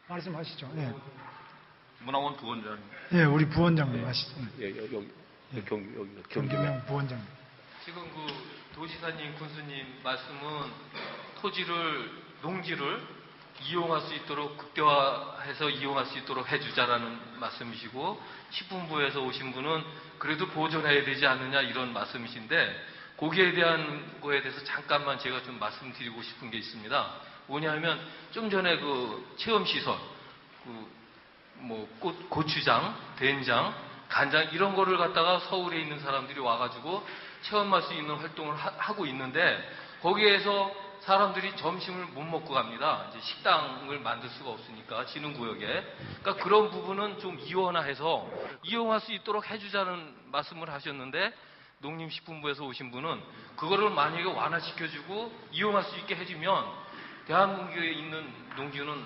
말씀하시죠. 예. 문화원 부원장. 예, 우리 부원장님 하시죠. 예, 여기 경기명 부원장. 지금 그 도지사님, 군수님 말씀은 토지를, 농지를 이용할 수 있도록 극대화해서 이용할 수 있도록 해주자라는 말씀이시고, 식품부에서 오신 분은 그래도 보존해야 되지 않느냐 이런 말씀이신데, 거기에 대한 거에 대해서 잠깐만 제가 좀 말씀드리고 싶은 게 있습니다. 뭐냐면 좀 전에 그 체험시설, 고추장, 된장, 간장 이런 거를 갖다가 서울에 있는 사람들이 와가지고 체험할 수 있는 활동을 하고 있는데, 거기에서 사람들이 점심을 못 먹고 갑니다. 이제 식당을 만들 수가 없으니까 진흥구역에. 그러니까 그런 부분은 좀 이원화해서 이용할 수 있도록 해주자는 말씀을 하셨는데, 농림식품부에서 오신 분은 그거를 만약에 완화시켜주고 이용할 수 있게 해주면 대한민국에 있는 농지는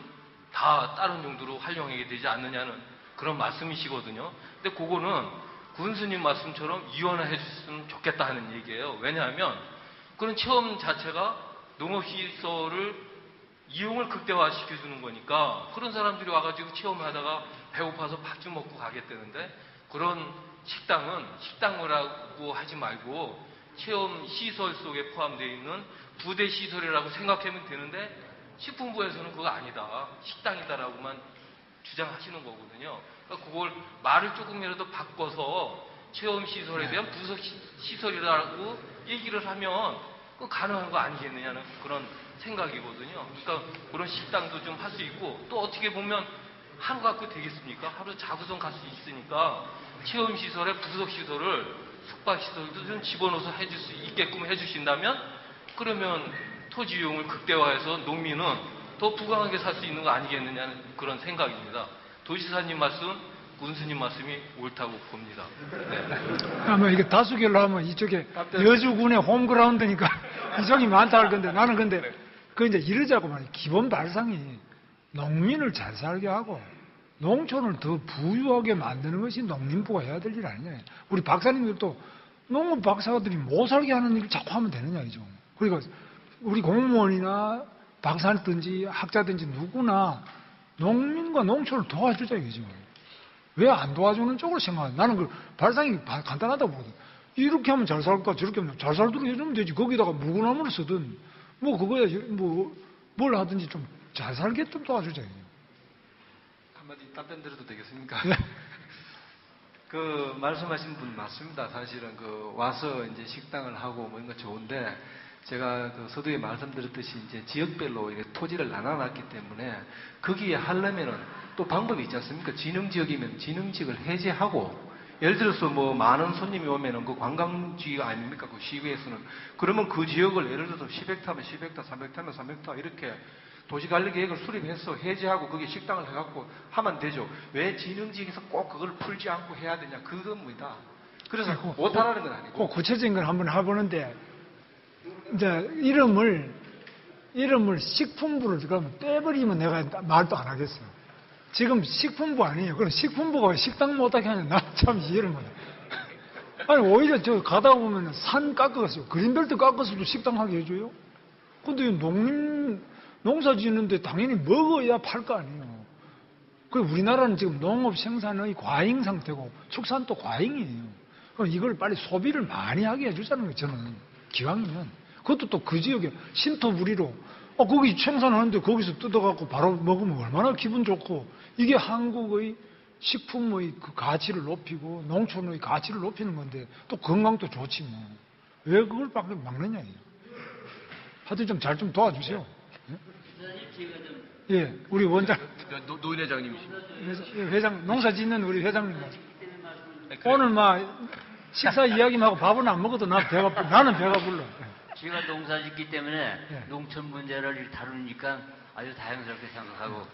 다 다른 용도로 활용하게 되지 않느냐는 그런 말씀이시거든요. 근데 그거는 군수님 말씀처럼 이원화해 줬으면 좋겠다 하는 얘기예요. 왜냐하면 그런 체험 자체가 농업시설을 이용을 극대화시켜주는 거니까, 그런 사람들이 와가지고 체험하다가 배고파서 밥 좀 먹고 가겠다는데, 그런 식당은 식당이라고 하지 말고 체험시설 속에 포함되어 있는 부대시설이라고 생각하면 되는데, 식품부에서는 그거 아니다, 식당이다라고만 주장하시는 거거든요. 그러니까 그걸 말을 조금이라도 바꿔서 체험시설에 대한 부서시설이라고 얘기를 하면 그 가능한 거 아니겠느냐는 그런 생각이거든요. 그러니까 그런 식당도 좀 할 수 있고, 또 어떻게 보면 하루 갖고 되겠습니까? 하루 자구성 갈 수 있으니까 체험시설에 부석시설을, 숙박시설도 좀 집어넣어서 해줄 수 있게끔 해주신다면, 그러면 토지 이용을 극대화해서 농민은 더 부강하게 살 수 있는 거 아니겠느냐는 그런 생각입니다. 도지사님 말씀, 군수님 말씀이 옳다고 봅니다. 네. 아마 이게 다수결로 하면 이쪽에 여주군의 홈그라운드니까 이쪽이 많다 할 건데, 나는 근데 그 이제 이러자고 말이야. 기본 발상이 농민을 잘 살게 하고 농촌을 더 부유하게 만드는 것이 농림부가 해야 될 일 아니냐. 우리 박사님들도 농업 박사들이 못 살게 하는 일을 자꾸 하면 되느냐 이죠. 그러니까 우리 공무원이나 박사든지 학자든지 누구나 농민과 농촌을 도와주자 이거죠. 왜 안 도와주는 쪽으로 생각해? 나는 그 발상이 간단하다고 보거든. 이렇게 하면 잘 살까, 저렇게 하면 잘 살도록 해주면 되지. 거기다가 물구나무를 쓰든 뭐 그거야 뭘 하든지 좀 잘 살게끔 도와주자 이거죠. 한마디 답변 드려도 되겠습니까? 네. 그 말씀하신 분 맞습니다. 사실은 그 와서 이제 식당을 하고 뭐 이런 거 좋은데, 제가 그 서두에 말씀드렸듯이 이제 지역별로 이렇게 토지를 나눠놨기 때문에 거기에 하려면은 또 방법이 있지 않습니까? 진흥지역이면 진흥지역을 해제하고, 예를 들어서 뭐 많은 손님이 오면은 그 관광지가 아닙니까? 그 시구에서는. 그러면 그 지역을 예를 들어서 10헥타면 10헥타, 300타면 300타 이렇게 도시관리계획을 수립해서 해제하고 거기에 식당을 해갖고 하면 되죠. 왜 진흥지역에서 꼭 그걸 풀지 않고 해야 되냐? 그겁니다. 그래서 못하라는 건 아니고. 구체적인 걸 한번 해보는데, 이제 이름을 식품부를 그러면 떼버리면 내가 말도 안 하겠어요. 지금 식품부 아니에요. 그럼 식품부가 왜 식당 못하게 하냐? 나 참 이해를 못해. 아니, 오히려 저 가다 보면 산 깎아서, 그린벨트 깎아서도 식당 하게 해줘요? 근데 농사 짓는데 당연히 먹어야 팔 거 아니에요. 그 우리나라는 지금 농업 생산의 과잉 상태고 축산도 과잉이에요. 그럼 이걸 빨리 소비를 많이 하게 해주자는 거예요, 저는. 기왕이면. 그것도 또 그 지역에 신토부리로, 거기 생산하는데 거기서 뜯어갖고 바로 먹으면 얼마나 기분 좋고, 이게 한국의 식품의 그 가치를 높이고 농촌의 가치를 높이는 건데, 또 건강도 좋지 뭐. 왜 그걸 막느냐, 이거. 하여튼 좀 잘 좀 도와주세요. 예, 우리 원장. 노인 회장님이십니다. 회장, 농사 짓는 우리 회장님. 오늘 식사 이야기만 하고 밥은 안 먹어도 나는 배가 불러. 제가 농사 짓기 때문에 농촌 문제를 다루니까 아주 다양스럽게 생각하고,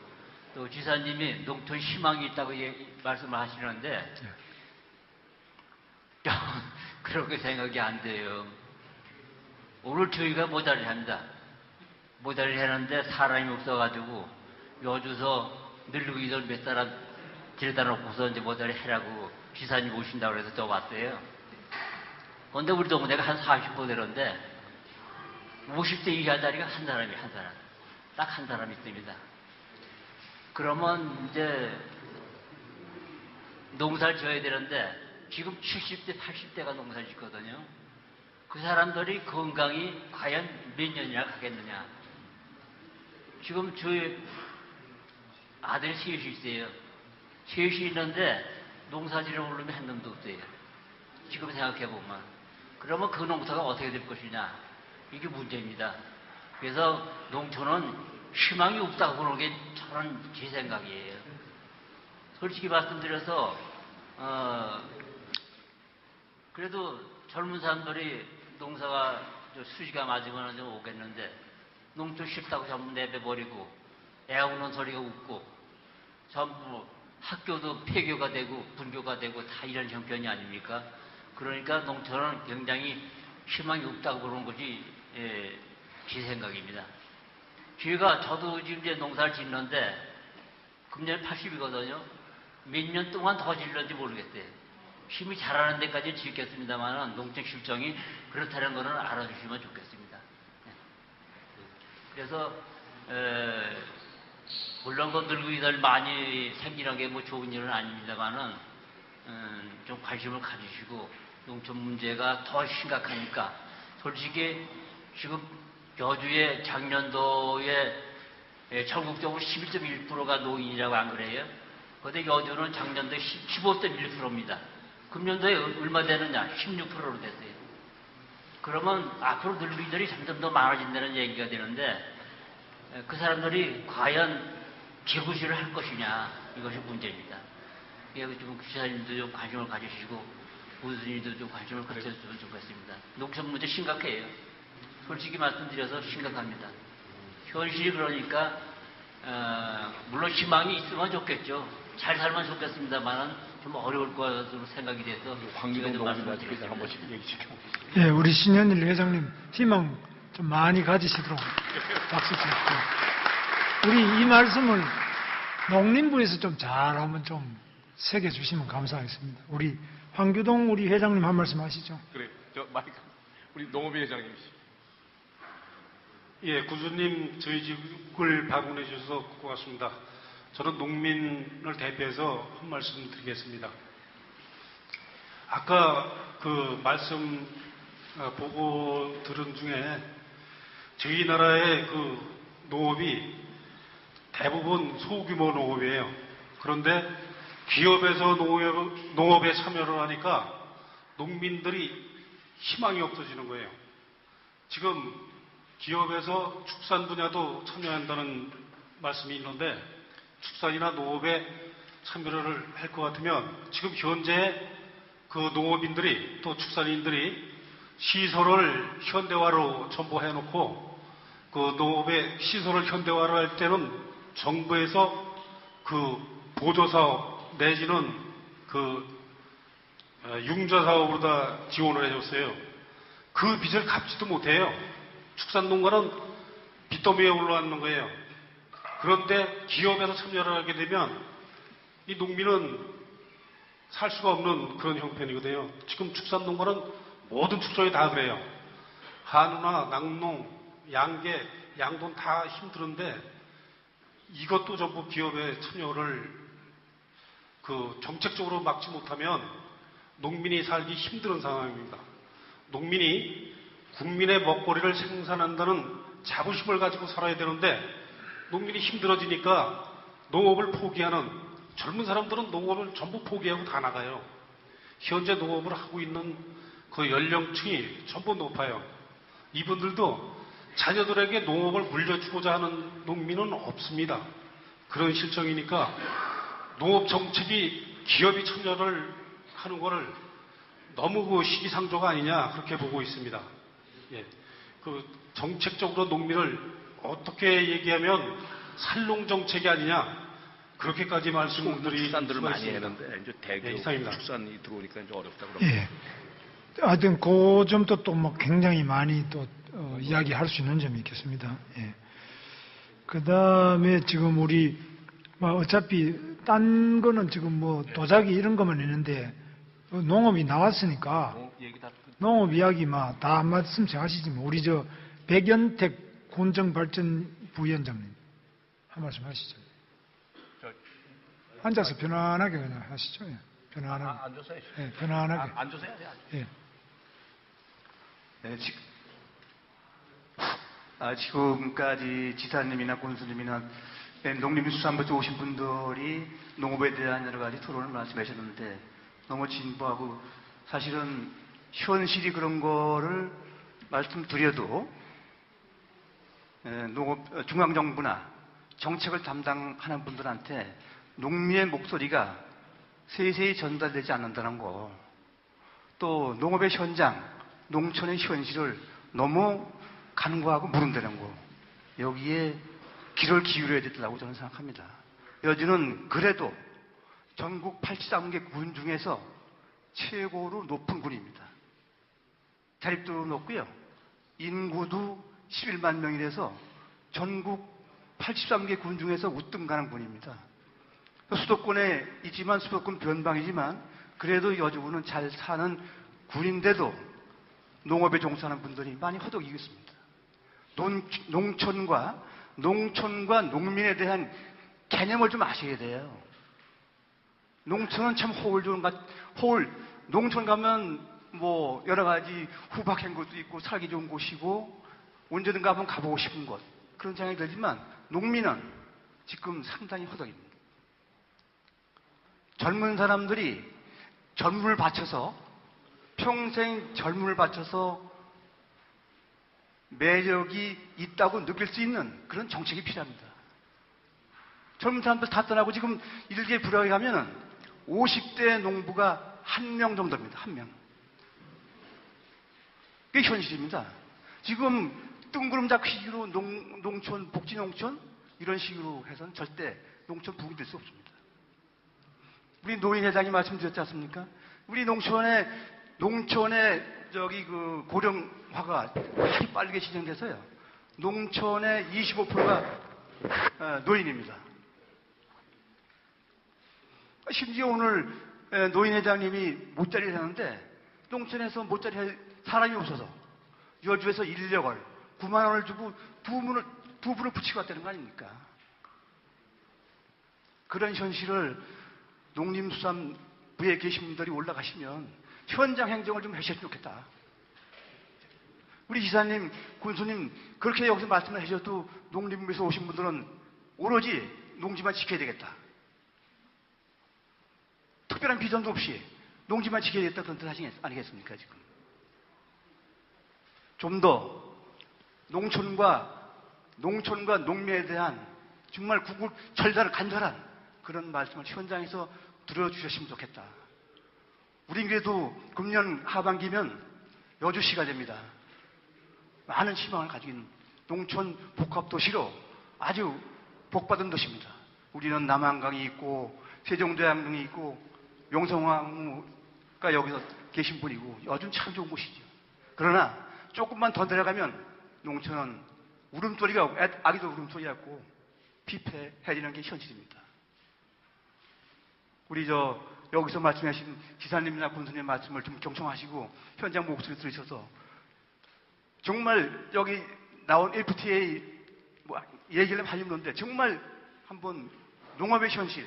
또 지사님이 농촌 희망이 있다고 말씀을 하시는데, 그렇게 생각이 안 돼요. 오늘 저희가 모자를 합니다. 모자를 하는데 사람이 없어가지고 여주서 늙은이 몇 사람 데려다 놓고서 이제 모자를 해라고 지사님 오신다고 해서 저 왔어요. 그런데 우리 동네가 한 40호 되는데 50대 이하 자리가 한 사람. 딱 한 사람 있습니다. 그러면 이제 농사를 지어야 되는데 지금 70대, 80대가 농사를 짓거든요. 그 사람들이 건강이 과연 몇 년이나 가겠느냐. 지금 저희 아들이 셋이 있어요. 셋이 있는데 농사지를 오르면 한 놈도 없어요. 지금 생각해보면. 그러면 그 농사가 어떻게 될 것이냐. 이게 문제입니다. 그래서 농촌은 희망이 없다고 보는 게 저는 제 생각이에요. 솔직히 말씀드려서 그래도 젊은 사람들이 농사가 수시가 맞으면 좀 오겠는데 농촌 싫다고 전부 내버려버리고 애 우는 소리가 웃고 전부 학교도 폐교가 되고 분교가 되고 다 이런 형편이 아닙니까? 그러니까 농촌은 굉장히 희망이 없다고 보는 것이 제 생각입니다. 저도 지금 이제 농사를 짓는데 금년 80이거든요. 몇 년 동안 더 질는지 모르겠어요. 힘이 잘하는 데까지 짓겠습니다만 농촌 실정이 그렇다는 것은 알아주시면 좋겠습니다. 그래서 물론 늙은이들 많이 생기는 게 뭐 좋은 일은 아닙니다만은 좀 관심을 가지시고 농촌 문제가 더 심각하니까 솔직히 지금 여주의 작년도에 전국적으로 11.1%가 노인이라고 안 그래요? 그런데 여주는 작년도에 15.1%입니다. 금년도에 얼마 되느냐? 16%로 됐어요. 그러면 앞으로 늙은이들이 점점 더 많아진다는 얘기가 되는데 그 사람들이 과연 개구시를 할 것이냐 이것이 문제입니다. 좀 기사님도 좀 관심을 가지시고 교수님도 좀 관심을 가졌으면 좋겠습니다. 농촌 문제 심각해요. 솔직히 말씀드려서 심각합니다. 현실이 그러니까 물론 희망이 있으면 좋겠죠. 잘 살면 좋겠습니다만은 좀 어려울 것으로 생각이 돼서 황기동 좀 농민한테 말씀드리겠습니다. 한 번씩 얘기 좀. 예, 우리 신현일 회장님 희망 좀 많이 가지시도록 박수 치고 우리 이 말씀을 농림부에서 좀 잘 한번 좀 새겨주시면 감사하겠습니다. 우리 황규동 우리 회장님 한 말씀 하시죠. 그래, 저 마이크 우리 농업위 회장님이시. 예, 구주님 저희 집을 방문해 주셔서 고맙습니다. 저는 농민을 대표해서 한 말씀 드리겠습니다. 아까 그 말씀 보고 들은 중에 저희 나라의 그 농업이 대부분 소규모 농업이에요. 그런데 기업에서 농업에 참여를 하니까 농민들이 희망이 없어지는 거예요. 지금 기업에서 축산 분야도 참여한다는 말씀이 있는데 축산이나 농업에 참여를 할 것 같으면 지금 현재 그 농업인들이 또 축산인들이 시설을 현대화로 전부 해놓고 그 농업의 시설을 현대화를 할 때는 정부에서 그 보조사업 내지는 그 융자사업으로 다 지원을 해줬어요. 그 빚을 갚지도 못해요. 축산농가는 빚더미에 올라앉는 거예요. 그런데 기업에서 참여를 하게 되면 이 농민은 살 수가 없는 그런 형편이거든요. 지금 축산농가는 모든 축산이 다 그래요. 한우나 낙농, 양계, 양돈 다 힘들은데 이것도 전부 기업에 참여를 그 정책적으로 막지 못하면 농민이 살기 힘든 상황입니다. 농민이 국민의 먹거리를 생산한다는 자부심을 가지고 살아야 되는데 농민이 힘들어지니까 농업을 포기하는 젊은 사람들은 농업을 전부 포기하고 다 나가요. 현재 농업을 하고 있는 그 연령층이 전부 높아요. 이분들도 자녀들에게 농업을 물려주고자 하는 농민은 없습니다. 그런 실정이니까 농업 정책이 기업이 참여를 하는 거를 너무 그 시기상조가 아니냐 그렇게 보고 있습니다. 예. 그 정책적으로 농민을 어떻게 얘기하면 살농 정책이 아니냐 그렇게까지 말씀드릴 축산들을 수가 많이 있습니다. 했는데 이제 대교 예, 이상입니다. 축산이 들어오니까 이제 어렵다 그러고. 예. 하여튼 그 점도 또 뭐 굉장히 많이 또 이야기할 수 있는 점이 있겠습니다. 예. 그 다음에 지금 우리 뭐 어차피 딴 거는 지금 뭐 도자기 이런 것만 있는데 농업이 나왔으니까 얘기 다 농업 이야기 다 한 말씀씩 하시지만 우리 저 백연택 군정발전 부위원장님 한 말씀 하시죠. 앉아서 편안하게 그냥 하시죠. 예. 편안하게. 앉아서 해야죠. 예, 편안하게. 앉아서 해야 돼. 예. 네, 지금까지 지사님이나 군수님이나 농림수산부에 오신 분들이 농업에 대한 여러 가지 토론을 말씀하셨는데 너무 진부하고 사실은 현실이 그런 거를 말씀드려도 농업 중앙정부나 정책을 담당하는 분들한테 농민의 목소리가 세세히 전달되지 않는다는 거, 또 농업의 현장, 농촌의 현실을 너무 간과하고 무른다는 거, 여기에 귀를 기울여야 된다고 저는 생각합니다. 여주는 그래도 전국 83개 군 중에서 최고로 높은 군입니다. 자립도 높고요. 인구도 11만 명이라서 전국 83개 군 중에서 우등 가는 군입니다. 수도권에 있지만 수도권 변방이지만 그래도 여주군은 잘 사는 군인데도 농업에 종사하는 분들이 많이 허덕이고 있습니다. 농촌과 농민에 대한 개념을 좀 아셔야 돼요. 농촌은 참 농촌 가면 뭐 여러 가지 후박한 곳도 있고 살기 좋은 곳이고 언제든가 한번 가보고 싶은 곳, 그런 생각이 들지만 농민은 지금 상당히 허덕입니다. 젊은 사람들이 젊음을 바쳐서 평생 젊음을 바쳐서 매력이 있다고 느낄 수 있는 그런 정책이 필요합니다. 젊은 사람들 다 떠나고 지금 일개 부력에 가면은 50대 농부가 1명 정도입니다. 1명. 그게 현실입니다. 지금 뜬구름 잡기 식으로 농촌, 복지농촌 이런 식으로 해서는 절대 농촌 부흥이 될 수 없습니다. 우리 노인회장이 말씀드렸지 않습니까? 우리 농촌의 그 고령화가 아주 빠르게 진행돼서요. 농촌의 25%가 노인입니다. 심지어 오늘 노인회장님이 못자리를 하는데 농촌에서 못자리 할 사람이 없어서 여주에서 인력을 9만 원을 주고 두 분을 붙이고 왔다는 거 아닙니까? 그런 현실을 농림수산부에 계신 분들이 올라가시면 현장 행정을 좀 하셨으면 좋겠다. 우리 지사님, 군수님 그렇게 여기서 말씀을 하셔도 농림부에서 오신 분들은 오로지 농지만 지켜야 되겠다. 특별한 비전도 없이 농지만 지켜야 되겠다 그런 뜻 하시 아니겠습니까 지금? 좀 더 농촌과 농민에 대한 정말 간절한 그런 말씀을 현장에서 들어주셨으면 좋겠다. 우린 그래도 금년 하반기면 여주시가 됩니다. 많은 희망을 가지고 있는 농촌 복합도시로 아주 복받은 도시입니다. 우리는 남한강이 있고 세종대왕릉이 있고 용성왕후가 여기서 계신 분이고 여주는 참 좋은 곳이죠. 그러나 조금만 더 내려가면 농촌은 울음소리가 없고 아기도 울음소리 같고 피폐해지는 게 현실입니다. 우리 여기서 말씀하신 기사님이나 군수님 말씀을 좀 경청하시고 현장 목소리 들으셔서 정말 여기 나온 FTA 얘기를 하려면 하는데 정말 한번 농업의 현실,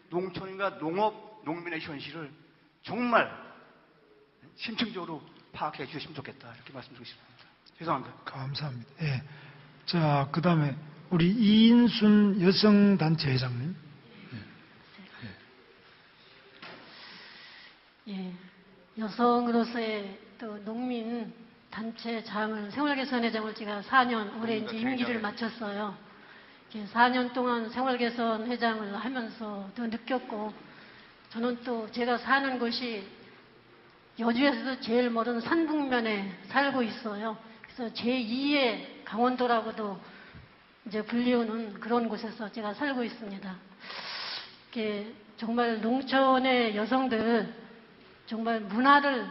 농촌인가 농민의 현실을 정말 심층적으로 파악해 주셨으면 좋겠다. 이렇게 말씀드리고 싶습니다. 죄송합니다. 감사합니다. 예. 자, 그 다음에 우리 이인순 여성단체 회장님. 예, 여성으로서의 또 농민 단체장을 생활개선회장을 제가 4년 올해 이제 임기를 마쳤어요. 4년 동안 생활개선 회장을 하면서도 느꼈고 저는 또 제가 사는 곳이 여주에서도 제일 멀은 산북면에 살고 있어요. 그래서 제2의 강원도라고도 이제 불리우는 그런 곳에서 제가 살고 있습니다. 정말 농촌의 여성들 정말 문화를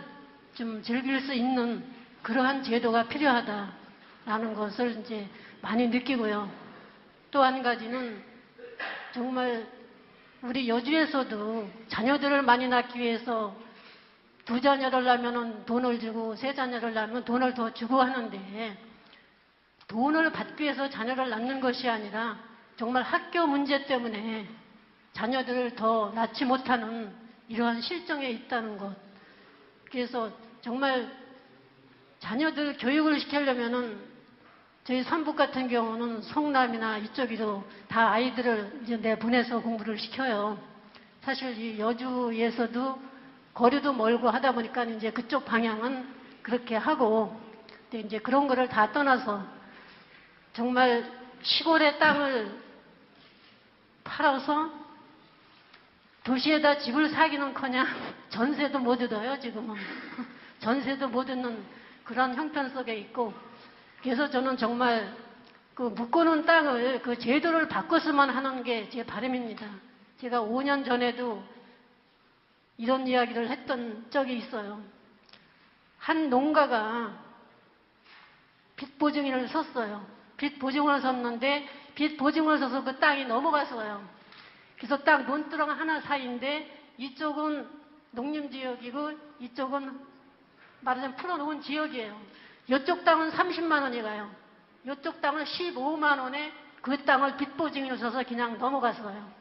좀 즐길 수 있는 그러한 제도가 필요하다라는 것을 이제 많이 느끼고요. 또 한 가지는 정말 우리 여주에서도 자녀들을 많이 낳기 위해서 2자녀를 낳으면 돈을 주고 3자녀를 낳으면 돈을 더 주고 하는데 돈을 받기 위해서 자녀를 낳는 것이 아니라 정말 학교 문제 때문에 자녀들을 더 낳지 못하는 이러한 실정에 있다는 것. 그래서 정말 자녀들 교육을 시키려면은 저희 삼북 같은 경우는 성남이나 이쪽으로 다 아이들을 이제 내보내서 공부를 시켜요. 사실 이 여주에서도 거리도 멀고 하다 보니까 이제 그쪽 방향은 그렇게 하고, 근데 이제 그런 거를 다 떠나서 정말 시골의 땅을 팔아서 도시에다 집을 사기는커녕 전세도 못 얻어요, 지금은. 전세도 못 얻는 그런 형편 속에 있고, 그래서 저는 정말 그 묶어놓은 땅을 그 제도를 바꿨으면 하는 게 제 바람입니다. 제가 5년 전에도 이런 이야기를 했던 적이 있어요. 한 농가가 빚 보증인을 섰어요. 빚 보증을 섰는데 빚 보증을 서서 그 땅이 넘어갔어요. 그래서 딱 논두렁 하나 사이인데 이쪽은 농림지역이고 이쪽은 말하자면 풀어놓은 지역이에요. 이쪽 땅은 30만 원이 가요. 이쪽 땅은 15만 원에 그 땅을 빚 보증인을 서서 그냥 넘어갔어요.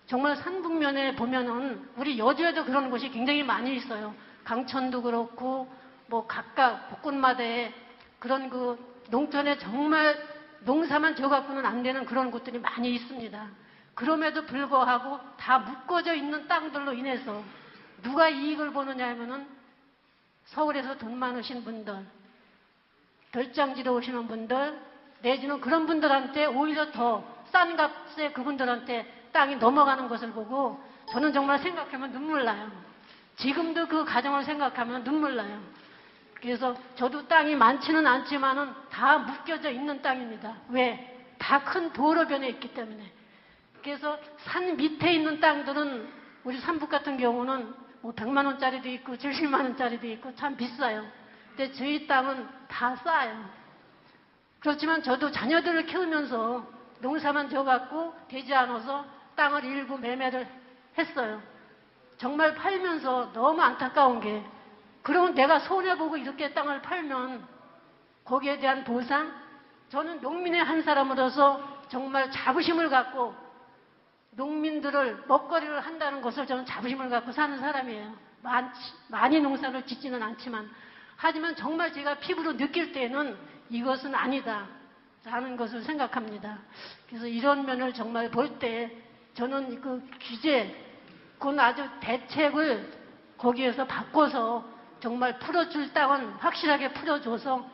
정말 산북면에 보면은 우리 여주에도 그런 곳이 굉장히 많이 있어요. 강천도 그렇고 뭐 각각 곳곳마다에 그런 그 농촌에 정말 농사만 져갖고는 안 되는 그런 곳들이 많이 있습니다. 그럼에도 불구하고 다 묶어져 있는 땅들로 인해서 누가 이익을 보느냐 하면은 서울에서 돈 많으신 분들, 별장지로 오시는 분들, 내지는 그런 분들한테 오히려 더 싼 값에 그분들한테 땅이 넘어가는 것을 보고 저는 정말 생각하면 눈물 나요. 지금도 그 가정을 생각하면 눈물 나요. 그래서 저도 땅이 많지는 않지만은 다 묶여져 있는 땅입니다. 왜? 다 큰 도로변에 있기 때문에. 그래서 산 밑에 있는 땅들은 우리 삼북 같은 경우는 뭐 100만 원짜리도 있고 70만 원짜리도 있고 참 비싸요. 근데 저희 땅은 다 싸요. 그렇지만 저도 자녀들을 키우면서 농사만 져갖고 되지 않아서 땅을 일부 매매를 했어요. 정말 팔면서 너무 안타까운 게, 그러면 내가 손해보고 이렇게 땅을 팔면 거기에 대한 보상? 저는 농민의 한 사람으로서 정말 자부심을 갖고 농민들을 먹거리를 한다는 것을 저는 자부심을 갖고 사는 사람이에요. 많이 농사를 짓지는 않지만. 하지만 정말 제가 피부로 느낄 때는 이것은 아니다 라는 것을 생각합니다. 그래서 이런 면을 정말 볼 때 저는 그 규제, 그건 아주 대책을 거기에서 바꿔서 정말 풀어줄 땅은 확실하게 풀어줘서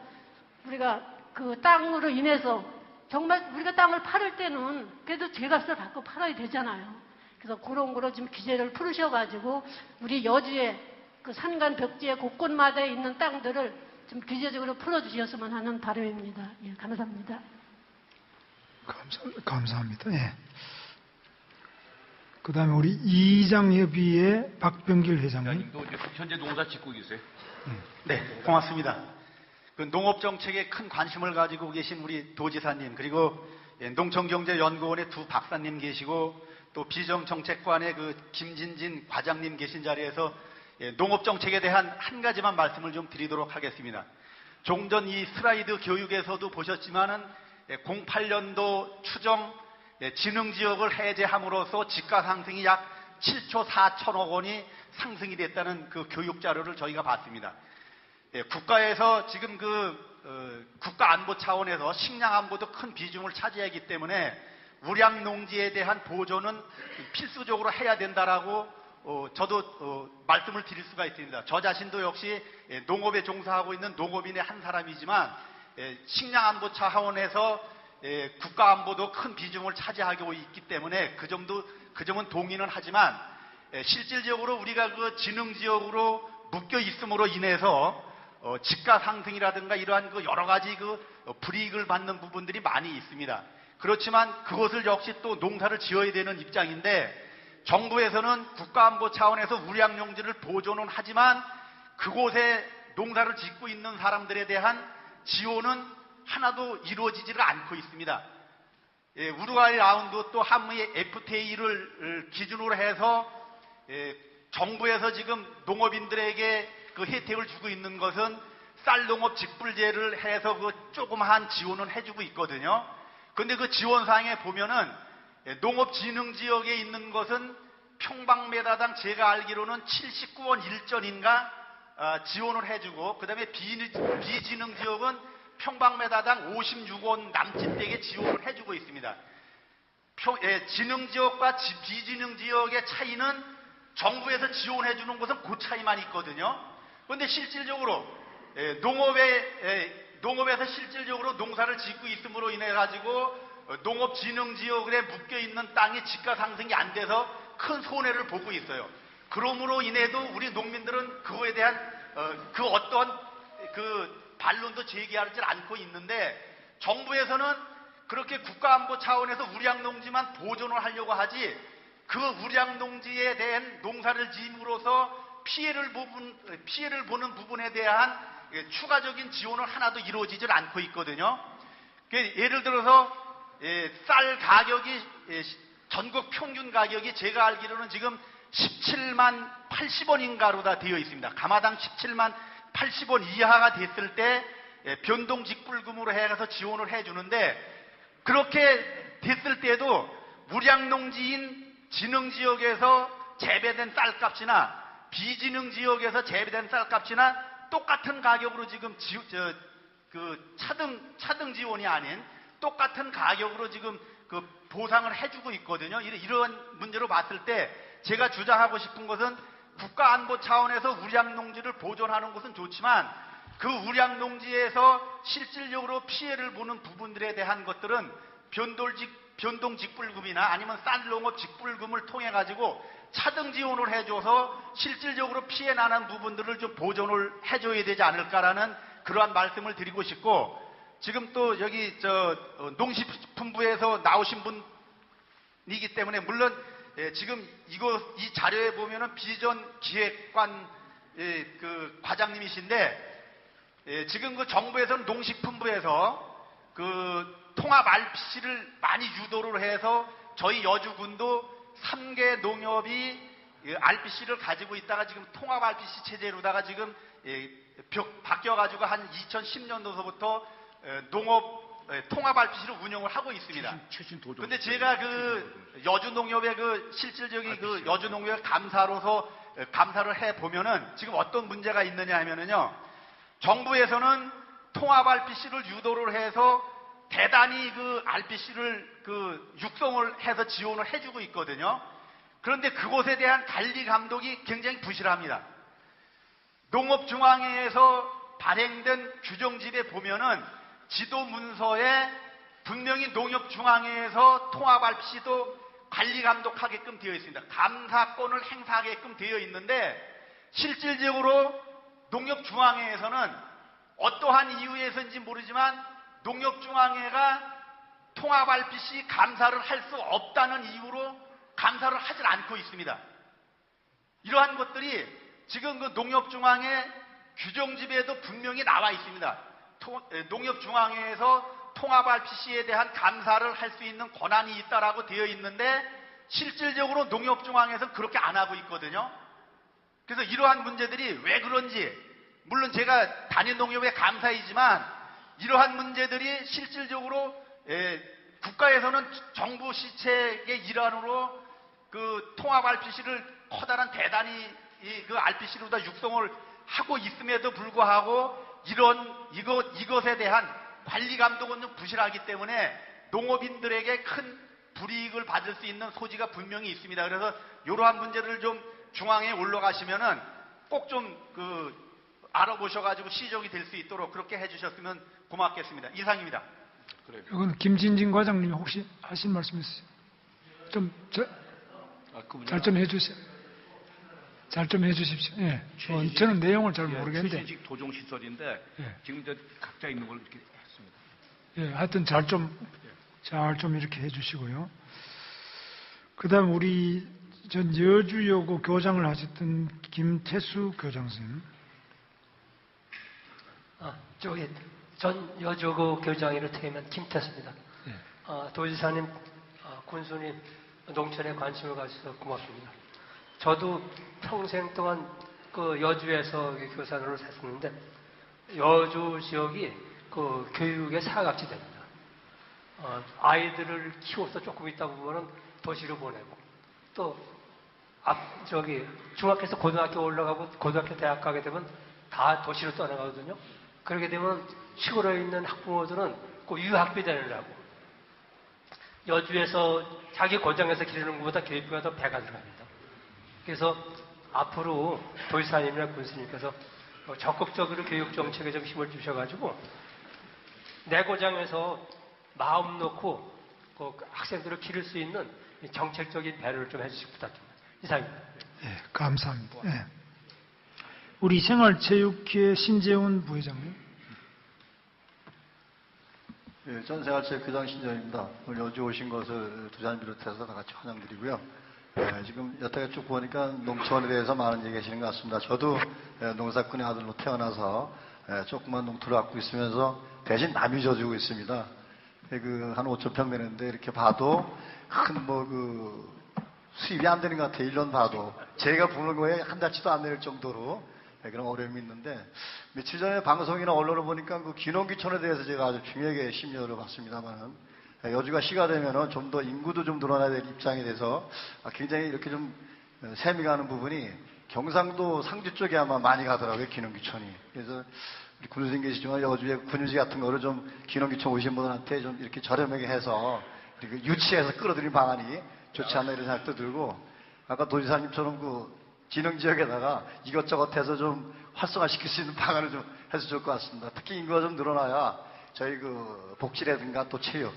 우리가 그 땅으로 인해서 정말 우리가 땅을 팔을 때는 그래도 제값을 받고 팔아야 되잖아요. 그래서 그런 거로 좀 규제를 풀으셔가지고 우리 여주에 그 산간 벽지에 곳곳마다 있는 땅들을 좀 규제적으로 풀어주셨으면 하는 바람입니다. 예, 감사합니다. 감사합니다. 예. 그 다음에 우리 이장협의회 박병길 회장님. 또 현재 농사 짓고 계세요? 네, 고맙습니다. 그 농업정책에 큰 관심을 가지고 계신 우리 도지사님, 그리고 농촌경제연구원의 두 박사님 계시고 또 비정정책관의 그 김진진 과장님 계신 자리에서 농업정책에 대한 한 가지만 말씀을 좀 드리도록 하겠습니다. 조금 전 이 슬라이드 교육에서도 보셨지만은 08년도 추정 진흥지역을 해제함으로써 지가 상승이 약 7조 4천억 원이 상승이 됐다는 그 교육 자료를 저희가 봤습니다. 국가에서 지금 국가 안보 차원에서 식량 안보도 큰 비중을 차지하기 때문에 우량 농지에 대한 보존은 필수적으로 해야 된다라고 저도 말씀을 드릴 수가 있습니다. 저 자신도 역시 농업에 종사하고 있는 농업인의 한 사람이지만 식량 안보 차원에서 국가 안보도 큰 비중을 차지하고 있기 때문에 그 점은 동의는 하지만 실질적으로 우리가 그 진흥 지역으로 묶여 있음으로 인해서 지가 상승이라든가 이러한 그 여러 가지 불이익을 받는 부분들이 많이 있습니다. 그렇지만 그것을 역시 또 농사를 지어야 되는 입장인데 정부에서는 국가안보 차원에서 우량용지를 보존은 하지만 그곳에 농사를 짓고 있는 사람들에 대한 지원은 하나도 이루어지지를 않고 있습니다. 우루과이 라운드 또 한미의 FTA를 기준으로 해서 정부에서 지금 농업인들에게 그 혜택을 주고 있는 것은 쌀농업 직불제를 해서 그 조그마한 지원은 해주고 있거든요. 그런데 그 지원사항에 보면은 농업진흥지역에 있는 것은 평방메다당 제가 알기로는 79원 1전인가 지원을 해주고, 그 다음에 비진흥지역은 평방메다당 56원 남짓되게 지원을 해주고 있습니다. 진흥지역과 비진흥지역의 차이는 정부에서 지원해주는 것은 그 차이만 있거든요. 그런데 실질적으로 농업에서 실질적으로 농사를 짓고 있음으로 인해 가지고 농업진흥지역에 묶여있는 땅이 집가 상승이 안 돼서 큰 손해를 보고 있어요. 그러므로 인해도 우리 농민들은 그거에 대한 그 어떠한 그 반론도 제기하지 않고 있는데, 정부에서는 그렇게 국가안보 차원에서 우량농지만 보존을 하려고 하지, 그 우량농지에 대한 농사를 지음으로써 피해를 보는 부분에 대한 추가적인 지원을 하나도 이루어지질 않고 있거든요. 예를 들어서 쌀 가격이 전국 평균 가격이 제가 알기로는 지금 17만 80원인가로 다 되어 있습니다. 가마당 17만 80원 이하가 됐을 때 변동 직불금으로 해가서 지원을 해주는데, 그렇게 됐을 때도 우량농지인 진흥지역에서 재배된 쌀값이나 비진흥지역에서 재배된 쌀값이나 똑같은 가격으로 지금 차등 지원이 아닌 똑같은 가격으로 지금 그 보상을 해주고 있거든요. 이러한 문제로 봤을 때 제가 주장하고 싶은 것은, 국가안보 차원에서 우량농지를 보존하는 것은 좋지만 그 우량농지에서 실질적으로 피해를 보는 부분들에 대한 것들은 변동직불금이나 아니면 쌀농업 직불금을 통해 가지고 차등 지원을 해줘서 실질적으로 피해 나는 부분들을 좀 보존을 해줘야 되지 않을까라는 그러한 말씀을 드리고 싶고, 지금 또 여기 농식품부에서 나오신 분이기 때문에, 물론 지금 이 자료에 보면은 비전 기획관 그 과장님이신데, 지금 그 정부에서는 농식품부에서 그 통합 RPC를 많이 유도를 해서 저희 여주군도 3개 농협이 RPC를 가지고 있다가 지금 통합 RPC 체제로다가 지금 바뀌어가지고 한 2010년도서부터 농업 통합 RPC를 운영을 하고 있습니다. 그런데 제가 그 여주농협의 그 실질적인 그 여주농협 감사를 해 보면은 지금 어떤 문제가 있느냐 하면은요, 정부에서는 통합 RPC를 유도를 해서 대단히 그 RPC를 그 육성을 해서 지원을 해주고 있거든요. 그런데 그곳에 대한 관리 감독이 굉장히 부실합니다. 농업중앙회에서 발행된 규정집에 보면은 지도 문서에 분명히 농협중앙회에서 통합 RPC도 관리 감독하게끔 되어 있습니다. 감사권을 행사하게끔 되어 있는데, 실질적으로 농협중앙회에서는 어떠한 이유에서인지 모르지만 농협중앙회가 통합 RPC 감사를 할 수 없다는 이유로 감사를 하질 않고 있습니다. 이러한 것들이 지금 그 농협중앙회 규정집에도 분명히 나와 있습니다. 농협중앙회에서 통합 RPC에 대한 감사를 할 수 있는 권한이 있다라고 되어 있는데, 실질적으로 농협중앙회에서는 그렇게 안 하고 있거든요. 그래서 이러한 문제들이 왜 그런지, 물론 제가 단일농협의 감사이지만 이러한 문제들이 실질적으로 국가에서는 정부 시책의 일환으로 그 통합 RPC를 커다란 대단히 그 RPC로다 육성을 하고 있음에도 불구하고 이것에 대한 관리 감독은 좀 부실하기 때문에 농업인들에게 큰 불이익을 받을 수 있는 소지가 분명히 있습니다. 그래서 이러한 문제를 좀 중앙에 올라가시면은 꼭 좀 알아보셔가지고 시정이 될 수 있도록 그렇게 해주셨으면 고맙겠습니다. 이상입니다. 이건 김진진 과장님이 혹시 하신 말씀 있으세요? 잘 좀 해주세요. 잘 좀 해주십시오. 예. 저는 내용을 잘 모르겠는데. 최신식 도종 시설인데 예. 지금 이제 각자 있는 걸 이렇게 했습니다. 예, 하여튼 잘 좀 이렇게 해주시고요. 그다음 우리 전 여주여고 교장을 하셨던 김태수 교장 선생님. 전 여주고 교장으로 퇴임한 김태수입니다. 예. 도지사님, 군수님, 농촌에 관심을 가져서 고맙습니다. 저도 평생 동안 그 여주에서 교사 노릇을 했었는데, 여주 지역이 그 교육의 사각지대입니다. 아이들을 키워서 조금 있다 보면은 도시로 보내고 또 중학교에서 고등학교 올라가고 고등학교 대학 가게 되면 다 도시로 떠나가거든요. 그렇게 되면 시골에 있는 학부모들은 꼭 유학비 되느라고 여주에서 자기 고장에서 기르는 것보다 교육비가 더 배가 들어갑니다. 그래서 앞으로 도지사님이나 군수님께서 적극적으로 교육 정책에 좀 힘을 주셔가지고 내 고장에서 마음 놓고 그 학생들을 기를 수 있는 정책적인 배려를 좀 해주시기 부탁드립니다. 이상입니다. 예, 감사합니다. 예. 우리 생활체육회 신재훈 부회장님. 예, 전 생활체육회장 신재훈입니다. 오늘 여주 오신 것을 도지사님 비롯해서 다 같이 환영드리고요. 지금 여태까지 쭉 보니까 농촌에 대해서 많은 얘기 하시는 것 같습니다. 저도 농사꾼의 아들로 태어나서 조그만 농토를 갖고 있으면서 대신 남이 져주고 있습니다. 한 5천 평 되는데 이렇게 봐도 큰 수입이 안 되는 것 같아요. 1년 봐도. 제가 보는 거에 한 달치도 안 될 정도로 그런 어려움이 있는데 며칠 전에 방송이나 언론을 보니까 그 귀농귀촌에 대해서 제가 아주 중요하게 심려를 봤습니다만은 여주가 시가 되면은 좀 더 인구도 좀 늘어나야 될 입장이 돼서 굉장히 이렇게 좀 셈이 가는 부분이 경상도 상주 쪽에 아마 많이 가더라고요. 귀농귀촌이. 그래서 우리 군수님 계시지만 여주에 군유지 같은 거를 좀 귀농귀촌 오신 분들한테 좀 이렇게 저렴하게 해서 그리고 유치해서 끌어들이는 방안이 좋지 않나 이런 생각도 들고 아까 도지사님처럼 진흥 지역에다가 이것저것 해서 좀 활성화시킬 수 있는 방안을 좀 해서 좋을 것 같습니다. 특히 인구가 좀 늘어나야 저희 복지라든가 또 체육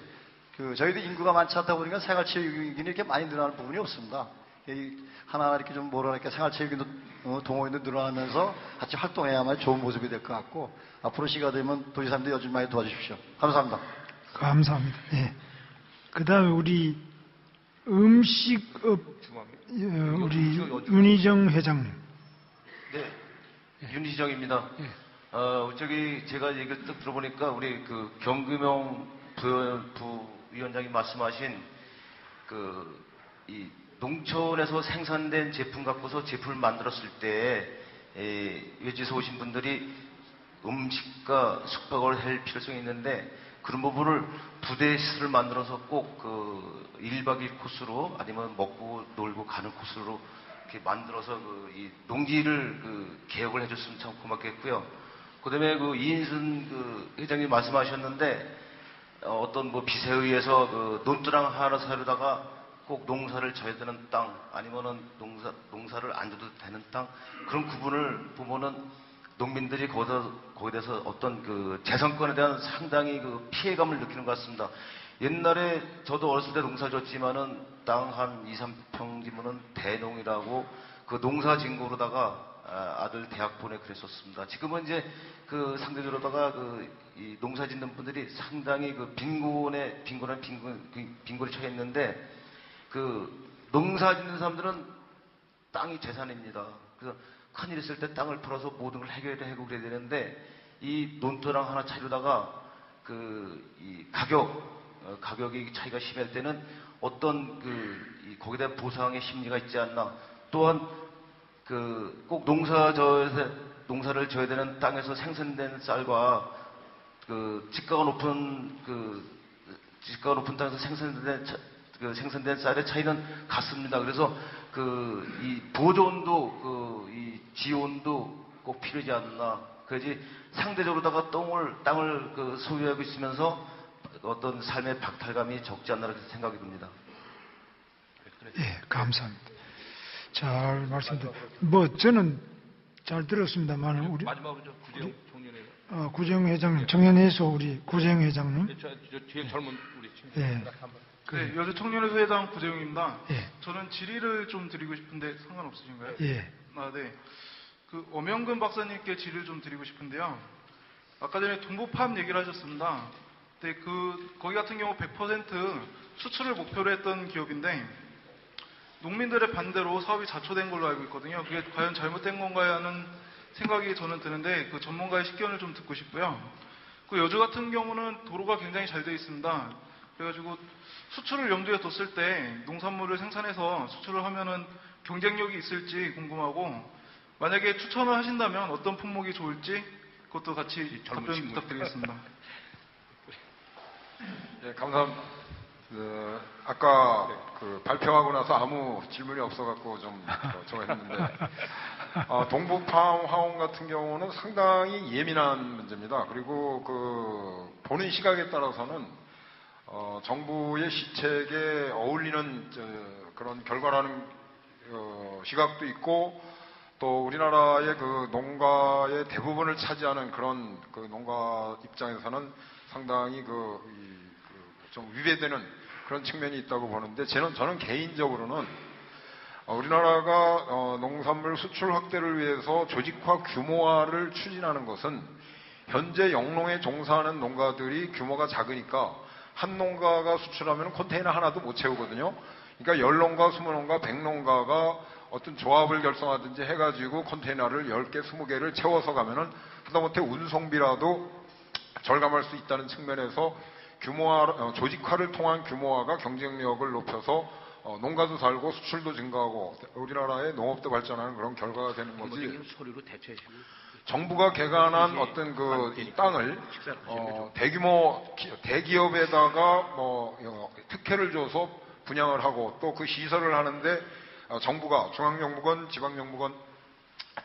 저희도 인구가 많지 않다 보니까 생활체육이 이렇게 많이 늘어나는 부분이 없습니다. 하나하나 이렇게 좀 생활체육인도 동호인도 늘어나면서 같이 활동해야만 좋은 모습이 될 것 같고 앞으로 시가 되면 도지사님도 요즘 많이 도와주십시오. 감사합니다. 감사합니다. 예. 그 다음에 우리 음식업 우리 윤희정 회장님. 네, 윤희정입니다. 제가 얘기를 딱 들어보니까 우리 경금용 부위원장이 말씀하신 이 농촌에서 생산된 제품 갖고서 제품을 만들었을 때 외지에서 오신 분들이 음식과 숙박을 할 필요성이 있는데 그런 부분을 부대 시설을 만들어서 꼭 1박 2일 코스로 아니면 먹고 놀고 가는 코스로 이렇게 만들어서 이 농지를 개혁을 해줬으면 참 고맙겠고요. 그 다음에 이인순 회장님 말씀하셨는데 어떤 빚에 의해서 논두랑 하나 사려다가 꼭 농사를 져야 되는 땅 아니면은 농사를 안 져도 되는 땅 그런 구분을 보면은 농민들이 거기에 대해서 어떤 재산권에 대한 상당히 피해감을 느끼는 것 같습니다. 옛날에 저도 어렸을 때 농사 졌지만은 땅 한 2, 3평지면은 대농이라고 농사 진 거로다가 아들 대학 보내 그랬었습니다. 지금은 이제 상대적으로다가 이 농사 짓는 분들이 상당히 빈곤에 처해 있는데 농사 짓는 사람들은 땅이 재산입니다. 그래서 큰일 있을 때 땅을 팔아서 모든 걸 해결하고 그래야 되는데 이 논토랑 하나 차려다가 이 가격이 차이가 심할 때는 어떤 거기에 대한 보상의 심리가 있지 않나. 또한 꼭 농사를 져야 되는 땅에서 생산된 쌀과 지가가 높은 땅에서 생산된 쌀의 차이는 같습니다. 그래서 이 보존도 이 지온도 꼭 필요하지 않나. 그래야지 상대적으로다가 땅을 소유하고 있으면서 어떤 삶의 박탈감이 적지 않나 이렇게 생각이 듭니다. 예, 감사합니다. 잘 말씀드립니다. 저는 잘 들었습니다만 우리 마지막으로 구재영 청년회. 구재영 회장님, 청년회에서 우리 구재영 회장님. 저 뒤에 젊은 우리 친구. 예. 네, 여주 청년회소 회장 구재용입니다. 예. 저는 질의를 좀 드리고 싶은데 상관없으신가요? 예. 네. 엄영근 박사님께 질의를 좀 드리고 싶은데요. 아까 전에 동부팜 얘기를 하셨습니다. 근데 거기 같은 경우 100% 수출을 목표로 했던 기업인데 농민들의 반대로 사업이 자초된 걸로 알고 있거든요. 그게 과연 잘못된 건가 하는 생각이 저는 드는데 전문가의 식견을 좀 듣고 싶고요. 여주 같은 경우는 도로가 굉장히 잘 되어 있습니다. 그래가지고 수출을 염두에 뒀을 때 농산물을 생산해서 수출을 하면은 경쟁력이 있을지 궁금하고 만약에 추천을 하신다면 어떤 품목이 좋을지 그것도 같이 답변 부탁드리겠습니다. 예, 감사합니다. 아까 그 발표하고 나서 아무 질문이 없어갖고 좀 했는데 동부팜 화원 같은 경우는 상당히 예민한 문제입니다. 그리고 그 보는 시각에 따라서는 정부의 시책에 어울리는 그런 결과라는 시각도 있고 또 우리나라의 그 농가의 대부분을 차지하는 그런 그 농가 입장에서는 상당히 좀 위배되는 그런 측면이 있다고 보는데 저는 개인적으로는 우리나라가 농산물 수출 확대를 위해서 조직화 규모화를 추진하는 것은 현재 영농에 종사하는 농가들이 규모가 작으니까 한 농가가 수출하면 컨테이너 하나도 못 채우거든요. 그러니까 10농가, 20농가, 100농가가 어떤 조합을 결성하든지 해가지고 컨테이너를 10개, 20개를 채워서 가면은 하다못해 운송비라도 절감할 수 있다는 측면에서 조직화를 통한 규모화가 경쟁력을 높여서 농가도 살고 수출도 증가하고 우리나라의 농업도 발전하는 그런 결과가 되는 거지. 정부가 개간한 어떤 이 땅을 대규모 대기업에다가 특혜를 줘서 분양을 하고 또 그 시설을 하는데 정부가 중앙정부건 지방정부건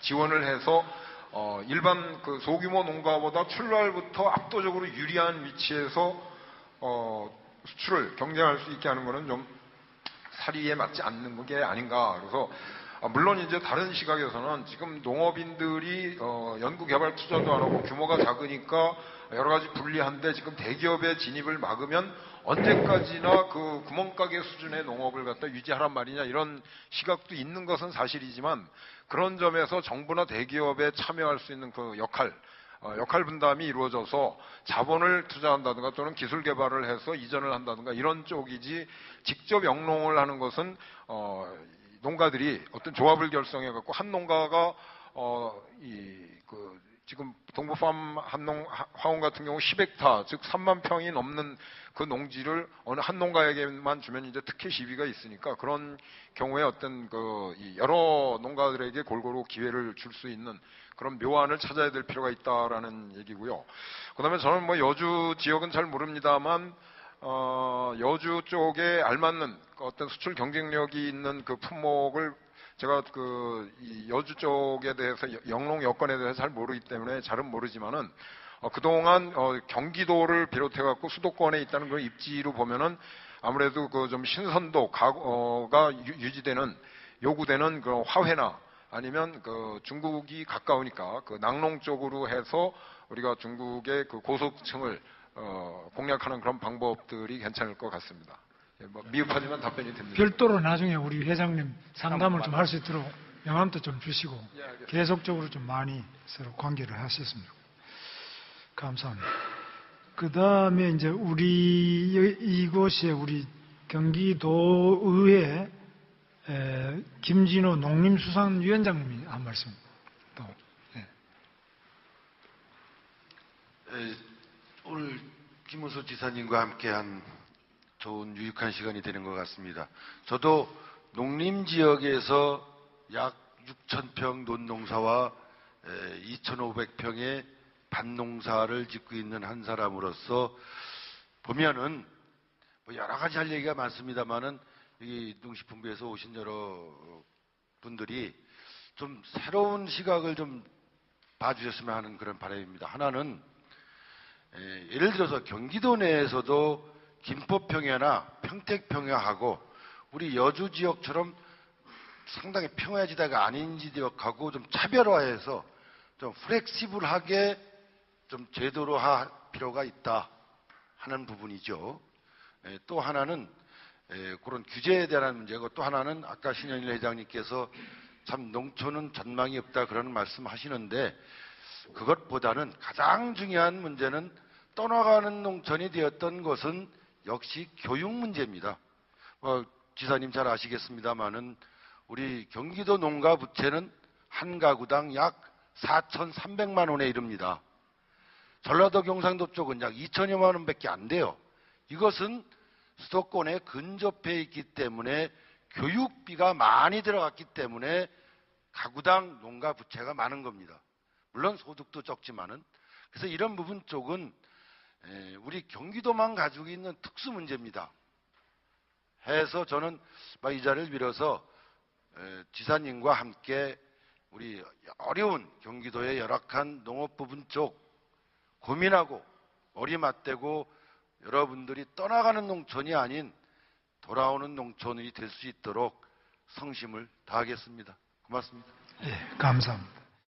지원을 해서 일반 그 소규모 농가보다 출발부터 압도적으로 유리한 위치에서 수출을 경쟁할 수 있게 하는 것은 좀 사리에 맞지 않는 게 아닌가. 그래서 물론 이제 다른 시각에서는 지금 농업인들이 연구개발 투자도 안 하고 규모가 작으니까 여러 가지 불리한데 지금 대기업의 진입을 막으면 언제까지나 그 구멍가게 수준의 농업을 갖다 유지하란 말이냐 이런 시각도 있는 것은 사실이지만 그런 점에서 정부나 대기업에 참여할 수 있는 그 역할 분담이 이루어져서 자본을 투자한다든가 또는 기술 개발을 해서 이전을 한다든가 이런 쪽이지 직접 영농을 하는 것은 농가들이 어떤 조합을 결성해 갖고 한 농가가 지금 동부팜 화원 같은 경우 10헥타 즉 3만 평이 넘는 그 농지를 어느 한 농가에게만 주면 이제 특혜 시비가 있으니까 그런 경우에 어떤 여러 농가들에게 골고루 기회를 줄 수 있는 그런 묘안을 찾아야 될 필요가 있다라는 얘기고요. 그다음에 저는 여주 지역은 잘 모릅니다만 여주 쪽에 알맞는 어떤 수출 경쟁력이 있는 그 품목을 제가 이 여주 쪽에 대해서 영농 여건에 대해서 잘 모르기 때문에 잘은 모르지만은 그동안 경기도를 비롯해 갖고 수도권에 있다는 그런 입지로 보면은 아무래도 좀 신선도가 유지되는 요구되는 그런 화훼나 아니면 중국이 가까우니까 낙농 쪽으로 해서 우리가 중국의 고속층을 공략하는 그런 방법들이 괜찮을 것 같습니다. 미흡하지만 답변이 됩니다. 별도로 나중에 우리 회장님 상담을 좀 할 수 있도록 명함도 좀 주시고 계속적으로 좀 많이 서로 관계를 하셨으면 좋겠습니다. 감사합니다. 그 다음에 이제 이곳에 우리 경기도의회 김진호 농림수산위원장님이 한 말씀 또. 오늘 김은수 지사님과 함께한 좋은 유익한 시간이 되는 것 같습니다. 저도 농림지역에서 약 6,000평 논농사와 2,500평의 밭농사를 짓고 있는 한 사람으로서 보면은 여러 가지 할 얘기가 많습니다만은 이 농식품부에서 오신 여러 분들이 좀 새로운 시각을 좀 봐주셨으면 하는 그런 바람입니다. 하나는 예를 들어서 경기도 내에서도 김포평야나 평택평야하고 우리 여주 지역처럼 상당히 평야지대가 아닌 지역하고 좀 차별화해서 좀 플렉시블하게 좀 제도로 할 필요가 있다 하는 부분이죠. 또 하나는 그런 규제에 대한 문제고 또 하나는 아까 신현일 회장님께서 참 농촌은 전망이 없다 그런 말씀 하시는데 그것보다는 가장 중요한 문제는 떠나가는 농촌이 되었던 것은 역시 교육 문제입니다. 지사님 잘 아시겠습니다만은 우리 경기도 농가 부채는 한 가구당 약 4,300만 원에 이릅니다. 전라도 경상도 쪽은 약 2천여만 원밖에 안 돼요. 이것은 수도권에 근접해 있기 때문에 교육비가 많이 들어갔기 때문에 가구당 농가 부채가 많은 겁니다. 물론 소득도 적지만은. 그래서 이런 부분 쪽은 우리 경기도만 가지고 있는 특수 문제입니다. 해서 저는 이 자리를 빌어서 지사님과 함께 우리 어려운 경기도의 열악한 농업 부분 쪽 고민하고 머리 맞대고 여러분들이 떠나가는 농촌이 아닌 돌아오는 농촌이 될 수 있도록 성심을 다하겠습니다. 고맙습니다. 예, 감사합니다.